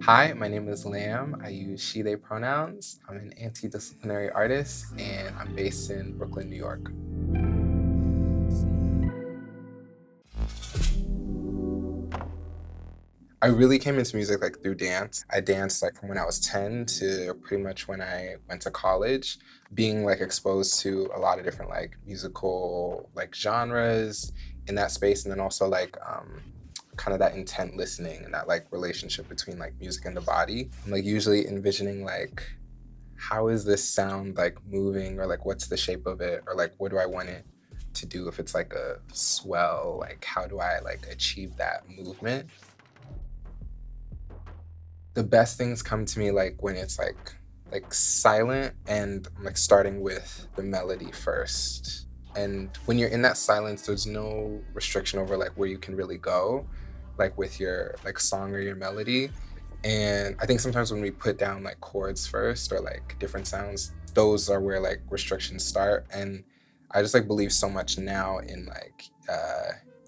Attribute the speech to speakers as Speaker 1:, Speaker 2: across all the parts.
Speaker 1: Hi, my name is Lamb. I use she, they pronouns. I'm an anti-disciplinary artist and I'm based in Brooklyn, New York. I really came into music like through dance. I danced like from when I was 10 to pretty much when I went to college, being like exposed to a lot of different like musical like genres in that space, and then also like kind of that intent listening and that like relationship between like music and the body. I'm like usually envisioning like how is this sound like moving, or like what's the shape of it, or like what do I want it to do? If it's like a swell, like how do I like achieve that movement? The best things come to me like when it's like silent, and I'm like starting with the melody first. And when you're in that silence, there's no restriction over like where you can really go, like with your like song or your melody. And I think sometimes when we put down like chords first or like different sounds, those are where like restrictions start. And I just like believe so much now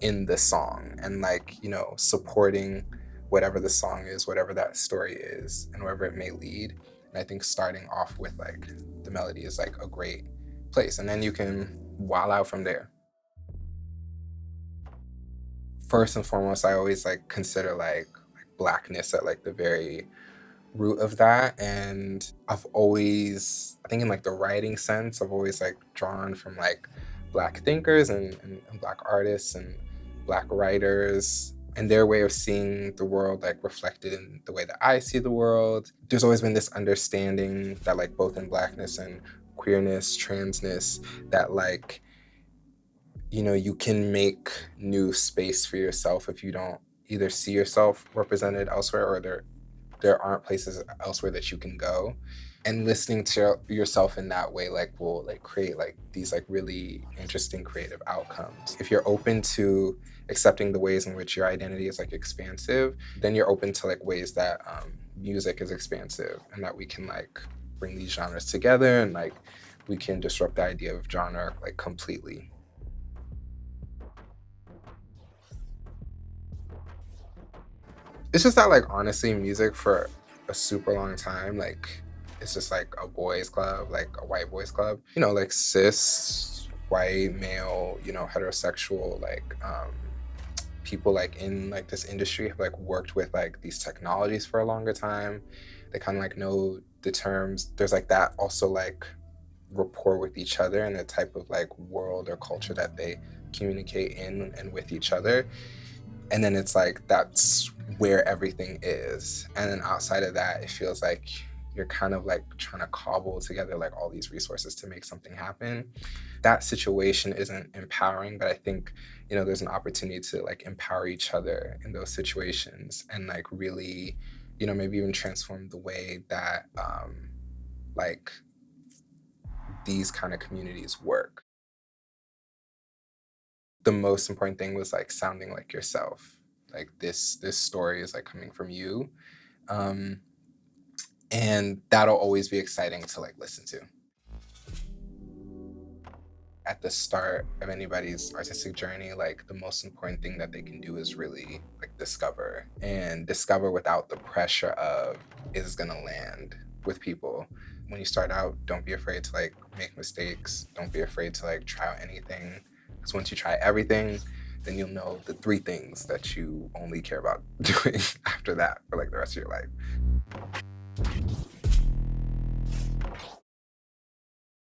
Speaker 1: in the song, and like, supporting whatever the song is, whatever that story is, and wherever it may lead. And I think starting off with like the melody is like a great place. And then you can wow out from there. First and foremost, I always like consider like blackness at like the very root of that. And I've always, I think in like the writing sense, I've always like drawn from like black thinkers and black artists and black writers and their way of seeing the world like reflected in the way that I see the world. There's always been this understanding that like both in blackness and queerness, transness, that like, you can make new space for yourself if you don't either see yourself represented elsewhere, or there aren't places elsewhere that you can go. And listening to yourself in that way like will like create like these like really interesting creative outcomes. If you're open to accepting the ways in which your identity is like expansive, then you're open to like ways that music is expansive, and that we can like bring these genres together, and like we can disrupt the idea of genre like completely. It's just that like honestly, music for a super long time, like it's just like a boys club, like a white boys club. Like cis, white, male, heterosexual, like people like in like this industry have like worked with like these technologies for a longer time. They kind of like know the terms. There's like that also like rapport with each other and the type of like world or culture that they communicate in and with each other. And then it's like that's where everything is. And then outside of that, it feels like you're kind of like trying to cobble together like all these resources to make something happen. That situation isn't empowering, but I think, there's an opportunity to like empower each other in those situations, and like really, maybe even transform the way that like these kind of communities work. The most important thing was like sounding like yourself. Like this story is like coming from you. Um, and that'll always be exciting to like listen to. At the start of anybody's artistic journey, like the most important thing that they can do is really like discover, and discover without the pressure of is it gonna land with people. When you start out, don't be afraid to like make mistakes. Don't be afraid to like try out anything. Because once you try everything, then you'll know the three things that you only care about doing after that for like the rest of your life.